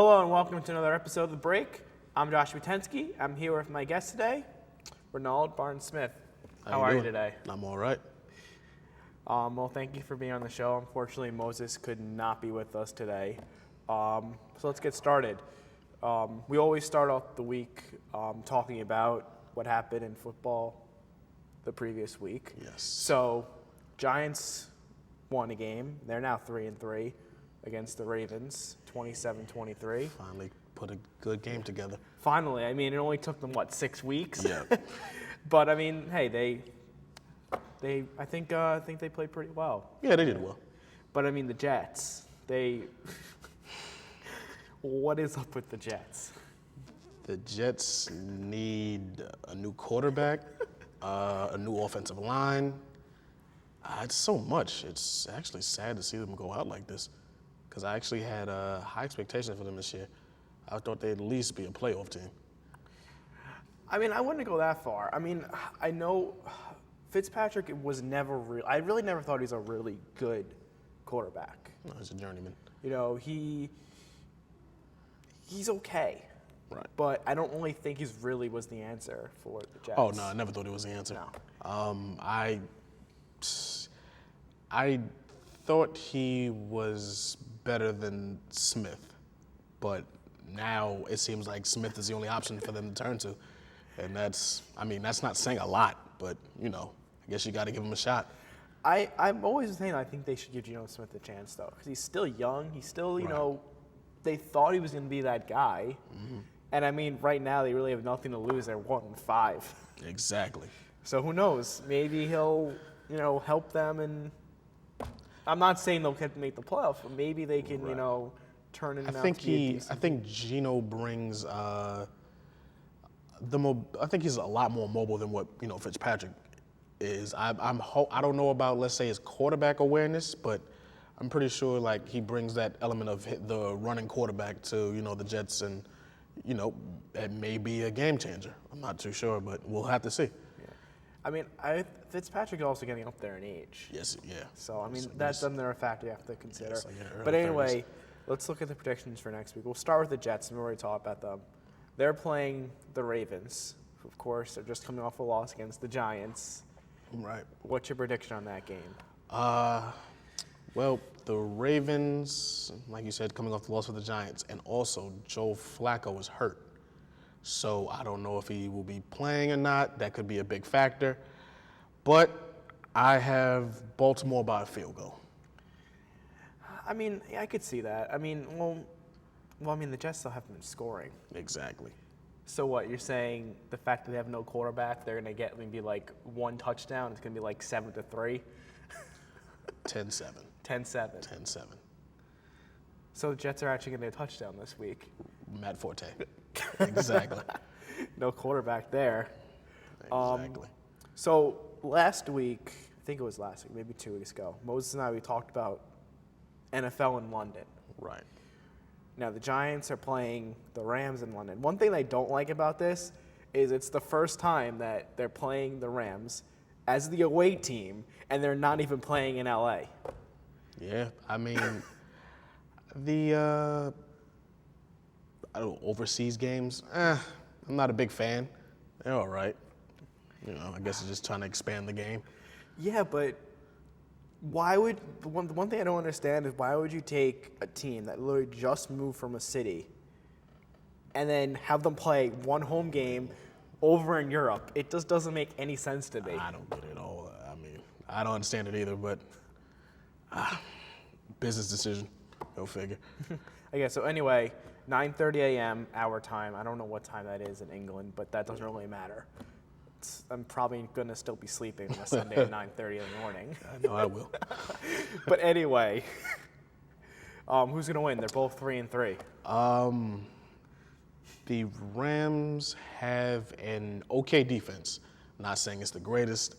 Hello and welcome to another episode of The Break. I'm Josh Butensky. I'm here with my guest today, Ronald Barnes-Smith. How are you today? I'm all right. Well, thank you for being on the show. Unfortunately, Moses could not be with us today. So let's get started. We always start off the week talking about what happened in football the previous week. Yes. So, Giants won a game. They're now 3-3 against the Ravens, 27-23. Finally put a good game together. Finally. I mean, it only took them, 6 weeks? Yeah. But, I mean, hey, I think they played pretty well. Yeah, they did well. But, I mean, the Jets, what is up with the Jets? The Jets need a new quarterback, a new offensive line. It's so much. It's actually sad to see them go out like this because I actually had high expectations for them this year. I thought they'd at least be a playoff team. I mean, I wouldn't go that far. I mean, I know Fitzpatrick was never real. I really never thought he was a really good quarterback. No, he's a journeyman. You know, he's okay. Right. But I don't really think he's really was the answer for the Jets. Oh, no, I never thought it was the answer. No. I thought he was better than Smith, but now it seems like Smith is the only option for them to turn to. And that's not saying a lot, but, I guess you got to give him a shot. I'm always saying I think they should give Geno Smith a chance, though, because he's still young. He's still, they thought he was going to be that guy. Mm-hmm. And, I mean, right now they really have nothing to lose. They're 1-5. Exactly. So who knows? Maybe he'll, help them. And I'm not saying they'll make the playoffs, but maybe they can, turn it around. I think Geno brings I think he's a lot more mobile than what Fitzpatrick is. I don't know about, let's say, his quarterback awareness, but I'm pretty sure he brings that element of the running quarterback to the Jets, and it may be a game changer. I'm not too sure, but we'll have to see. Yeah. I mean, Fitzpatrick is also getting up there in age. Yes, yeah. So I mean, that's another factor you have to consider. Yes, but anyway, let's look at the predictions for next week. We'll start with the Jets, and we already talked about them. They're playing the Ravens. Of course, they're just coming off a loss against the Giants. Right. What's your prediction on that game? Well, the Ravens, like you said, coming off the loss with the Giants, and also Joe Flacco is hurt. So I don't know if he will be playing or not. That could be a big factor. But I have Baltimore by a field goal. I mean, I could see that. I mean, the Jets still haven't been scoring. Exactly. So what, you're saying the fact that they have no quarterback, they're going to get maybe one touchdown, it's going to be 7-3? 10-7. 10-7. 10-7. So the Jets are actually going to get a touchdown this week. Matt Forte. Exactly. No quarterback there. Exactly. So last week, I think it was last week, maybe 2 weeks ago, Moses and I, we talked about NFL in London. Right. Now, the Giants are playing the Rams in London. One thing I don't like about this is it's the first time that they're playing the Rams as the away team, and they're not even playing in L.A. Yeah, I mean, the overseas games, I'm not a big fan. They're all right. I guess it's just trying to expand the game. Yeah, but why would the one thing I don't understand is why would you take a team that literally just moved from a city and then have them play one home game over in Europe? It just doesn't make any sense to me. I don't get it at all. I mean, I don't understand it either, but business decision. Go figure. Okay, so anyway, 9:30 a.m. our time. I don't know what time that is in England, but that doesn't really matter. I'm probably going to still be sleeping on a Sunday at 9:30 in the morning. I know I will. But anyway, who's going to win? They're both 3-3. The Rams have an okay defense. Not saying it's the greatest.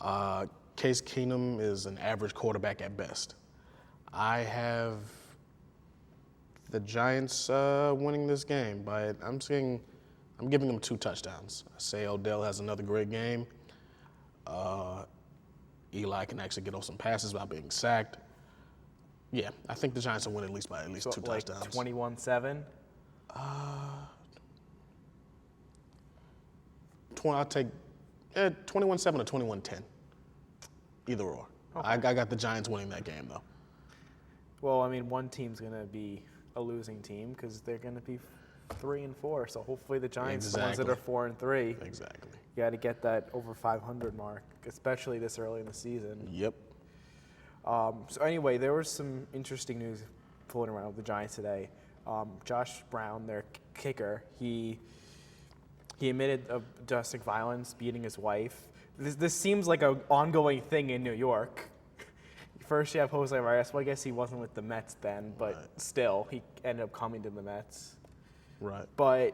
Case Keenum is an average quarterback at best. I have the Giants winning this game by, I'm giving them 2 touchdowns. I say Odell has another great game. Eli can actually get off some passes without being sacked. Yeah, I think the Giants will win at least by So, two like touchdowns. 21-7. I'll take 21-7 or 21-10. Either or. I got the Giants winning that game, though. Well, I mean, one team's going to be a losing team because they're going to be 3-4. So hopefully the Giants, the ones that are 4-3, Exactly. you got to get that over 500 mark, especially this early in the season. Yep. So anyway, there was some interesting news floating around with the Giants today. Josh Brown, their kicker, he admitted of domestic violence, beating his wife. This seems like an ongoing thing in New York. First you have Jose Reyes. Well, I guess he wasn't with the Mets then, but still, he ended up coming to the Mets. Right. But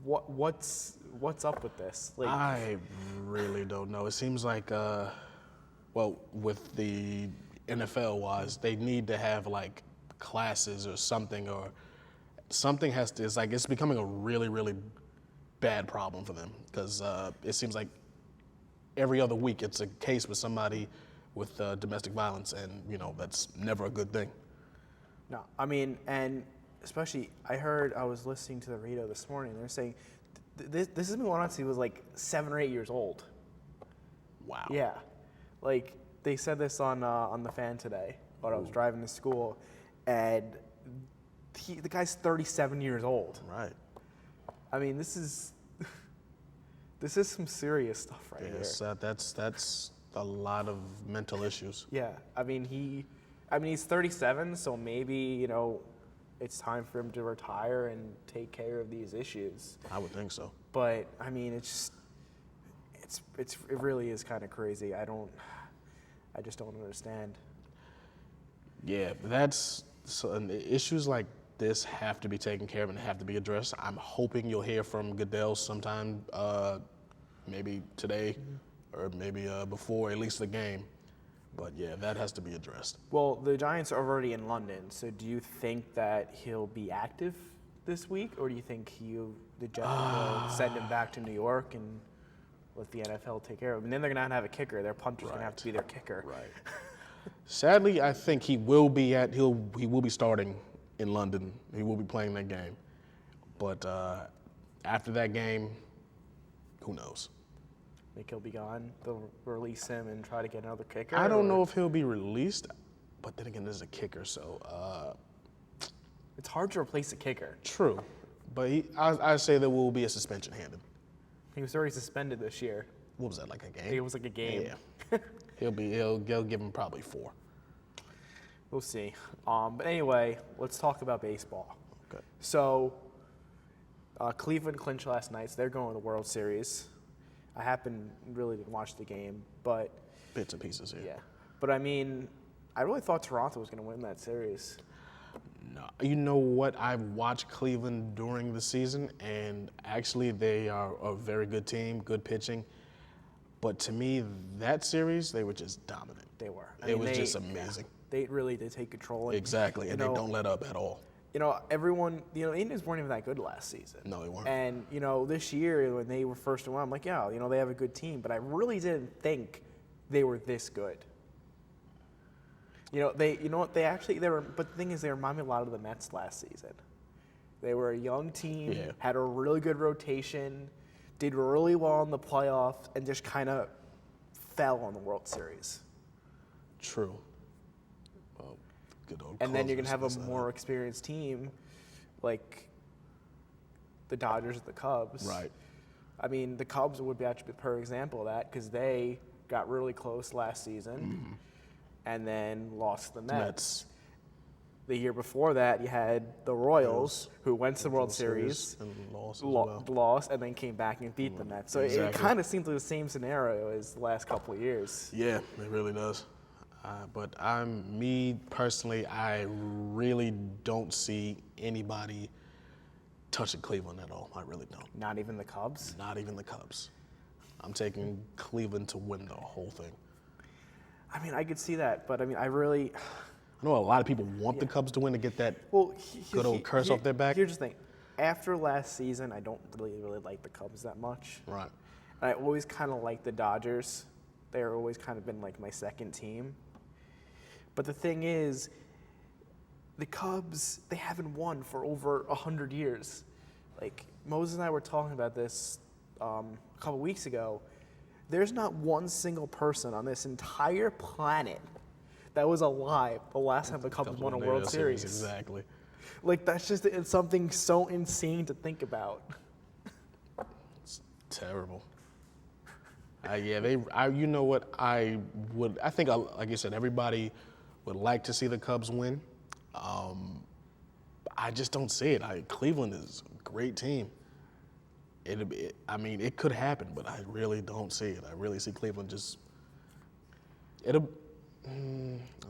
what's up with this? Like, I really don't know. It seems like, with the NFL-wise, they need to have like classes or something has to. It's like it's becoming a really, really bad problem for them because it seems like every other week it's a case with somebody with domestic violence, and that's never a good thing. no, I mean, and especially I was listening to the radio this morning. They're saying this has been going on since he was like 7 or 8 years old. Wow. Yeah, like they said this on the Fan today when I was driving to school, and the guy's 37 years old. Right. I mean, this is some serious stuff right here. That's a lot of mental issues. Yeah, I mean he's 37, so maybe it's time for him to retire and take care of these issues. I would think so. But I mean, it really is kind of crazy. I just don't understand. Yeah, issues like this have to be taken care of and have to be addressed. I'm hoping you'll hear from Goodell sometime, maybe today or maybe before at least the game. But yeah, that has to be addressed. Well, the Giants are already in London, so do you think that he'll be active this week, or do you think the Jets will send him back to New York and let the NFL take care of him? And then they're going to have a kicker. Their punter's going to have to be their kicker. Right. Sadly, I think he will be starting in London. He will be playing that game. But after that game, who knows? Think he'll be gone? They'll release him and try to get another kicker? I don't know if he'll be released, but then again, there's a kicker, so It's hard to replace a kicker. true. But I say there will be a suspension handed. He was already suspended this year. What was that, like a game? It was like a game. Yeah. He'll give him probably 4. We'll see. But anyway, let's talk about baseball. Okay. So, Cleveland clinched last night, so they're going to the World Series. I really didn't watch the game, but Bits and pieces here. yeah. But I mean, I really thought Toronto was going to win that series. No, you know what? I've watched Cleveland during the season, and actually they are a very good team, good pitching. But to me, that series, they were just dominant. They were. It was just amazing. They really did take control. And, Exactly, and they don't let up at all. Everyone, the Indians weren't even that good last season. No, they weren't. And, this year when they were first to win, I'm like, yeah, they have a good team. But I really didn't think they were this good. But the thing is, they remind me a lot of the Mets last season. They were a young team, had a really good rotation, did really well in the playoffs, and just kind of fell on the World Series. True. Well, good old And then you're going to have a closers, more experienced team like the Dodgers and the Cubs. Right. I mean, the Cubs would be actually a perfect example of that because they got really close last season and then lost to the Mets. The year before that, you had the Royals, who went to the World Series, and lost as well. lost, and then came back and beat the Mets. So it kind of seems like the same scenario as the last couple of years. Yeah, it really does. But me personally, I really don't see anybody touching Cleveland at all. I really don't. Not even the Cubs? Not even the Cubs. I'm taking Cleveland to win the whole thing. I mean, I could see that, but I mean, I know a lot of people want the Cubs to win to get that good old curse off their back. Here's the thing. After last season, I don't really like the Cubs that much. Right. I always kind of liked the Dodgers. They're always kind of been like my second team. But the thing is, the Cubs, they haven't won for over 100 years. Like, Moses and I were talking about this a couple weeks ago. There's not one single person on this entire planet that was alive the last time the Cubs won a World Series. Exactly. Like, it's something so insane to think about. It's terrible. You know what? I think, like you said, everybody would like to see the Cubs win. I just don't see it. Cleveland is a great team. It could happen, but I really don't see it. I really see Cleveland I don't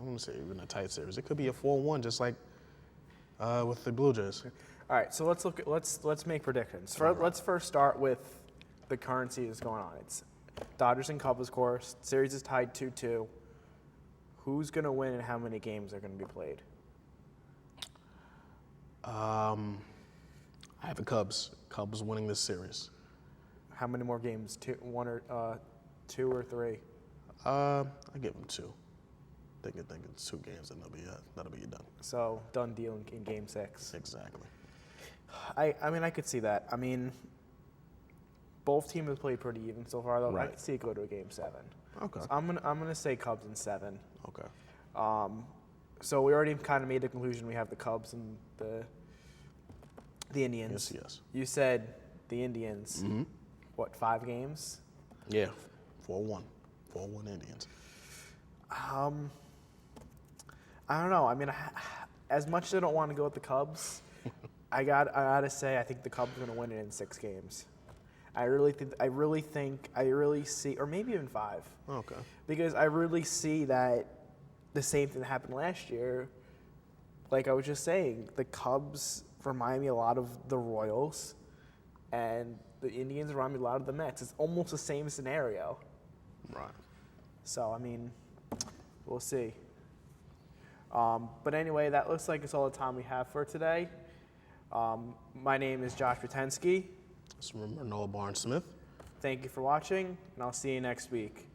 want to say even a tight series. It could be a 4-1, just like with the Blue Jays. All right, so let's make predictions. Let's first start with the current series going on. It's Dodgers and Cubs, of course. Series is tied 2-2. Who's going to win and how many games are going to be played? I have the Cubs. Cubs winning this series. How many more games? Two or three? I give them 2. I think it's 2 games and that'll be done. So done deal in Game 6. Exactly. I could see that. Both teams have played pretty even so far, though. Right. I could see it go to a Game 7. Okay. So I'm gonna say Cubs in 7. Okay. So we already kind of made the conclusion we have the Cubs and the Indians. Yes. You said the Indians. Mm-hmm. What, 5 games? Yeah. 4-1. 4-1 Indians. I don't know. As much as I don't want to go with the Cubs, I gotta say I think the Cubs are gonna win it in 6 games. I really see, or maybe even 5. Okay. Because I really see that the same thing that happened last year. Like I was just saying, the Cubs remind me a lot of the Royals, and the Indians remind me a lot of the Mets. It's almost the same scenario. Right. So, we'll see. But anyway, that looks like it's all the time we have for today. My name is Josh Rutensky. Remember Noah Barnes-Smith. Thank you for watching, and I'll see you next week.